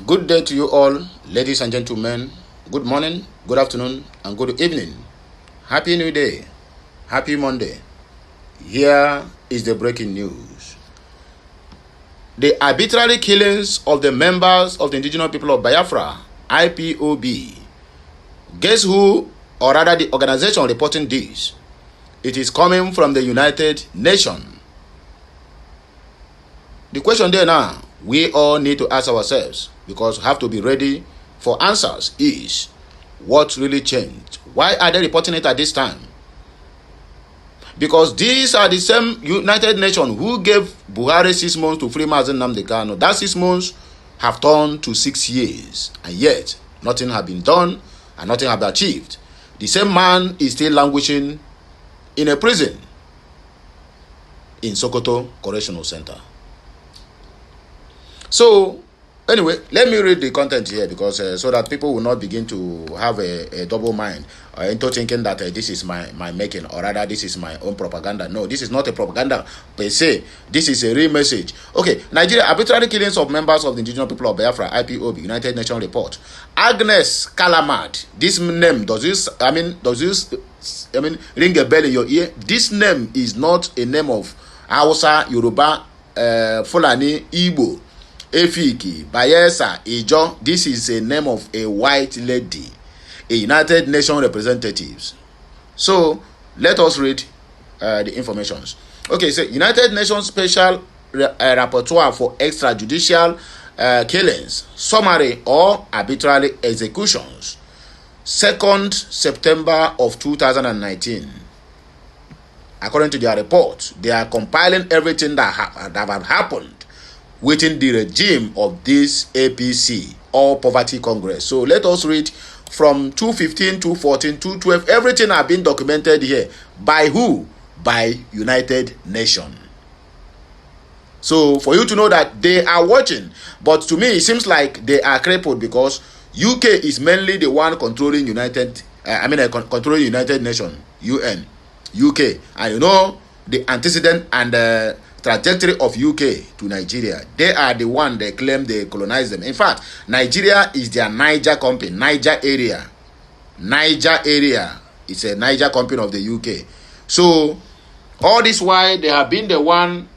Good day to you all, ladies and gentlemen. Good morning, good afternoon, and good evening. Happy New Day. Happy Monday. Here is the breaking news. The arbitrary killings of the members of the indigenous people of Biafra, IPOB. Guess who, or rather the organization reporting this? It is coming from the United Nations. The question there now, we all need to ask ourselves, because we have to be ready for answers, is what really changed? Why are they reporting it at this time? Because these are the same United Nations who gave Buhari 6 months to free Mazen Nnamdi Kanu. That 6 months have turned to 6 years, and yet nothing has been done and nothing has been achieved. The same man is still languishing in a prison in Sokoto Correctional Center. So, anyway, let me read the content here, because so that people will not begin to have a double mind into thinking that this is my making, or rather this is my own propaganda. No, this is not a propaganda per se. This is a real message. Okay, Nigeria, arbitrary killings of members of the indigenous people of Biafra, IPOB, United Nations report. Agnes Kalamad, this name, does this ring a bell in your ear? This name is not a name of Hausa, Yoruba, Fulani, Igbo, Efiki, Bayelsa, Ijo. This is a name of a white lady, a United Nations representative. So let us read the informations. Okay, so United Nations Special Rapporteur for Extrajudicial Killings, Summary or Arbitrary Executions, 2nd September of 2019. According to their report, they are compiling everything that have happened within the regime of this APC or Poverty Congress. So let us read from 215, 214, 212. Everything has been documented here. By who? By United Nations. So for you to know that they are watching, but to me it seems like they are crippled, because UK is mainly the one controlling controlling United Nations, UN, UK, and you know the antecedent and trajectory of UK to Nigeria. They are the one they claim they colonized them. In fact, Nigeria is their Niger company. Niger area is a Niger company of the UK. So all this while they have been the one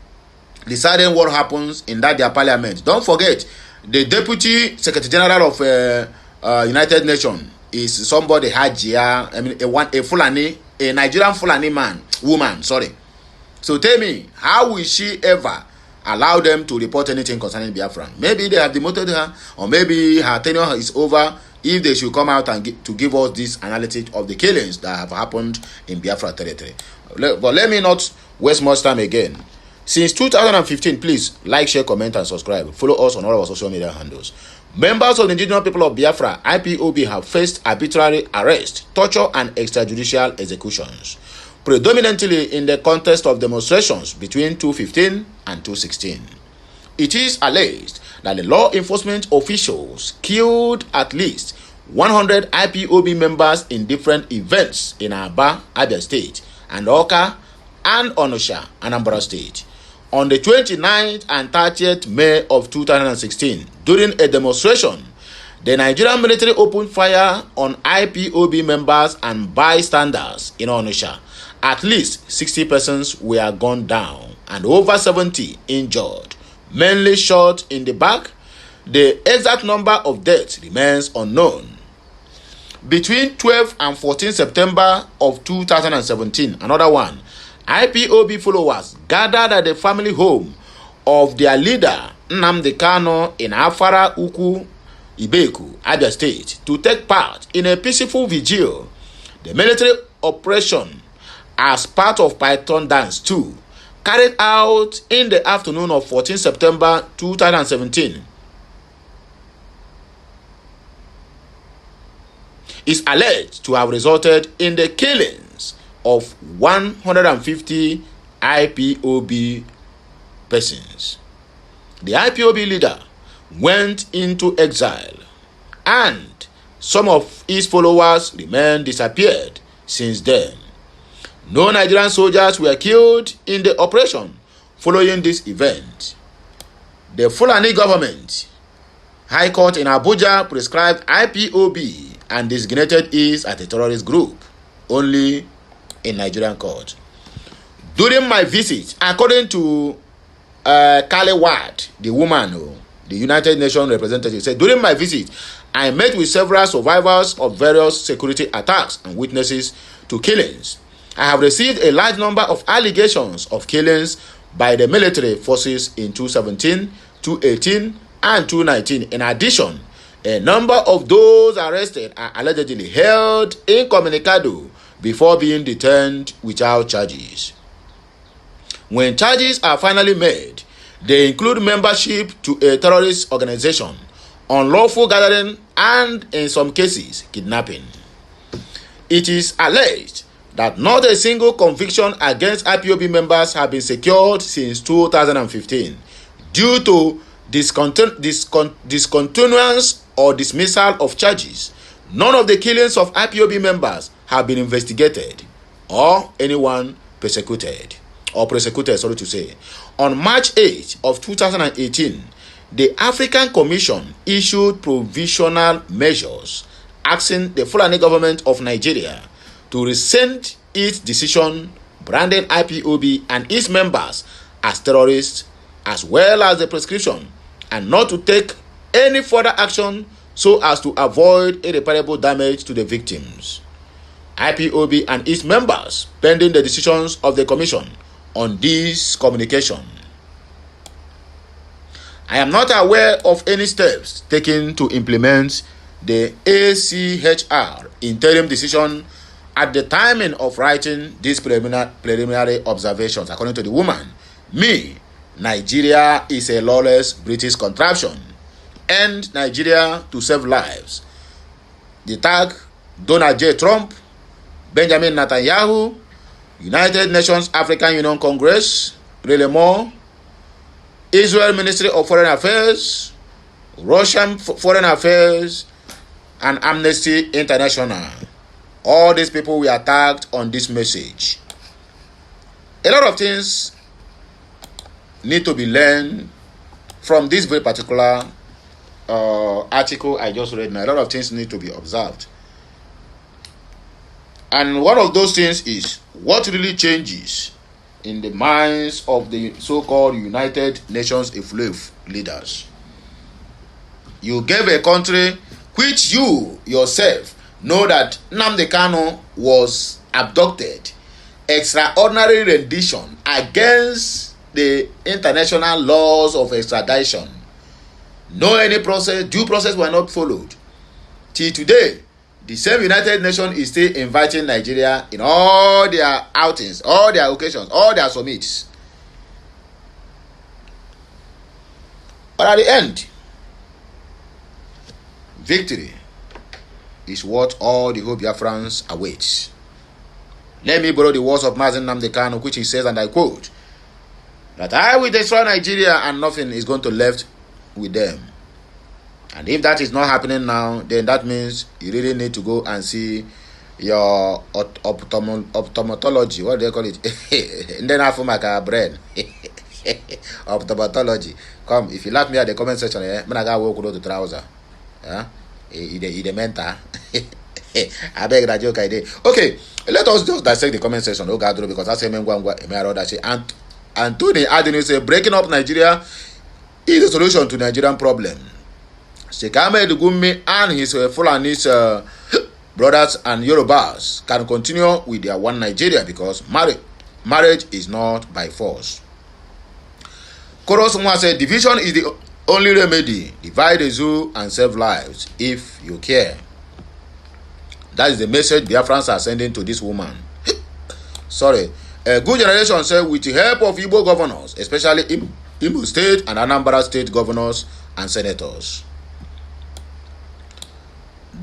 deciding what happens in that their parliament. Don't forget, the deputy secretary general of United Nations is somebody Hajia, a Nigerian Fulani woman. So tell me, how will she ever allow them to report anything concerning Biafra? Maybe they have demoted her, or maybe her tenure is over. If they should come out and to give us this analysis of the killings that have happened in Biafra territory. But let me not waste much time again. Since 2015, please like, share, comment, and subscribe. Follow us on all our social media handles. Members of the indigenous people of Biafra, IPOB, have faced arbitrary arrest, torture, and extrajudicial executions, predominantly in the context of demonstrations between 2015 and 2016. It is alleged that the law enforcement officials killed at least 100 IPOB members in different events in Aba, Abia State, and Oka and Onitsha, Anambra State. On the 29th and 30th May of 2016, during a demonstration, the Nigerian military opened fire on IPOB members and bystanders in Onitsha. At least 60 persons were gunned down and over 70 injured, mainly shot in the back. The exact number of deaths remains unknown. Between 12 and 14 September of 2017, another one, IPOB followers gathered at the family home of their leader Nnamdi Kanu in Afara Ukwu, Ibeku, Abia State, to take part in a peaceful vigil. The military operation, as part of Python Dance 2, carried out in the afternoon of 14 September 2017, is alleged to have resulted in the killings of 150 IPOB persons. The IPOB leader went into exile, and some of his followers remain disappeared since then. No Nigerian soldiers were killed in the operation following this event. The Fulani government High Court in Abuja prescribed IPOB and designated it as a terrorist group only in Nigerian court. During my visit, according to Kale Ward, the woman, the United Nations representative, said, during my visit, I met with several survivors of various security attacks and witnesses to killings. I have received a large number of allegations of killings by the military forces in 2017, 2018, and 2019. In addition, a number of those arrested are allegedly held incommunicado before being detained without charges. When charges are finally made, they include membership to a terrorist organization, unlawful gathering, and in some cases, kidnapping. It is alleged that not a single conviction against IPOB members have been secured since 2015 due to discontinuance or dismissal of charges. None of the killings of IPOB members have been investigated or anyone persecuted. On March 8 of 2018, the African Commission issued provisional measures asking the Fulani government of Nigeria to rescind its decision branding IPOB and its members as terrorists, as well as the prescription, and not to take any further action so as to avoid irreparable damage to the victims. IPOB and its members pending the decisions of the Commission on this communication. I am not aware of any steps taken to implement the ACHR interim decision at the timing of writing these preliminary observations. According to the woman, Nigeria is a lawless British contraption. End Nigeria to save lives. The tag Donald J. Trump, Benjamin Netanyahu, United Nations African Union Congress, Relemo, Israel Ministry of Foreign Affairs, Russian Foreign Affairs, and Amnesty International. All these people were tagged on this message. A lot of things need to be learned from this very particular article I just read. Now, a lot of things need to be observed. And one of those things is what really changes in the minds of the so-called United Nations affiliate leaders. You gave a country which you yourself know that Nnamdi Kanu was abducted, extraordinary rendition against the international laws of extradition. No any process, due process were not followed. Till today, the same United Nations is still inviting Nigeria in all their outings, all their occasions, all their summits. But at the end, victory is what all the whole Biafrans awaits. Let me borrow the words of Mazen Nnamdi Kanu, which he says, and I quote, that I will destroy Nigeria and nothing is going to left with them. And if that is not happening now, then that means you really need to go and see your optometology. What do they call it? And then I feel like a brain. Optometology. Come, if you laugh me at the comment section, I'm going to walk with the trouser. The mentor. I beg that joke idea. Okay, let us just dissect the comment section. Oh God, because that's and Anthony Adini say breaking up Nigeria is the solution to Nigerian problem. Sheikh Ahmed Gumi and his Fulani's brothers and Yorubas can continue with their one Nigeria because marriage is not by force. Korosuma said division is the only remedy. Divide the zoo and save lives if you care. That is the message Biafrans are sending to this woman. Sorry. A good generation said with the help of Igbo governors, especially Imo State and Anambra State governors and senators.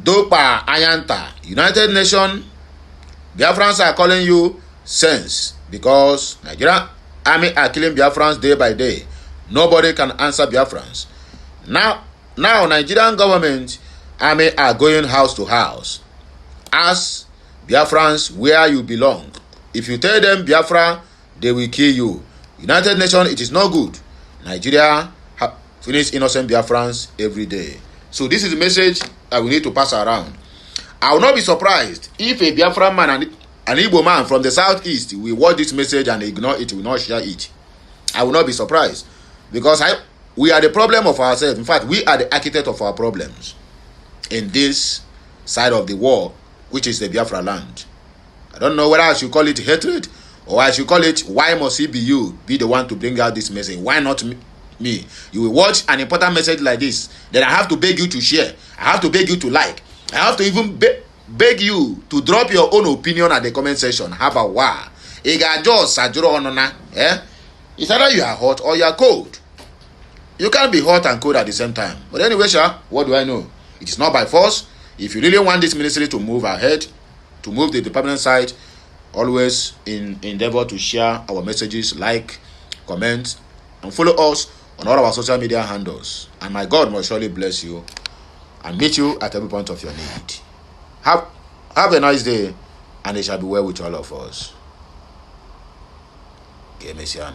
Dopa Ayanta, United Nations, Biafrans are calling you sense because Nigerian army are killing Biafrans day by day. Nobody can answer Biafrans. Now Nigerian government army are going house to house. Ask Biafrans where you belong. If you tell them Biafra, they will kill you. United Nations, it is not good. Nigeria finish innocent Biafrans every day. So this is the message that we need to pass around. I will not be surprised if a Biafran man and an Igbo man from the southeast will watch this message and ignore it, will not share it. I will not be surprised, because we are the problem of ourselves. In fact, we are the architect of our problems in this side of the war, which is the Biafra land. I don't know whether I should call it hatred or I should call it, why must it be you be the one to bring out this message? Why not me? You will watch an important message like this, then I have to beg you to share. I have to beg you to like. I have to even beg you to drop your own opinion at the comment section. How about why? It's either you are hot or you are cold. You can't be hot and cold at the same time. But anyway, what do I know? It is not by force. If you really want this ministry to move ahead, to move the department side, always endeavor to share our messages, like, comment, and follow us on all our social media handles. And my God will surely bless you and meet you at every point of your need. Have a nice day, and it shall be well with all of us. Ñáťíøn.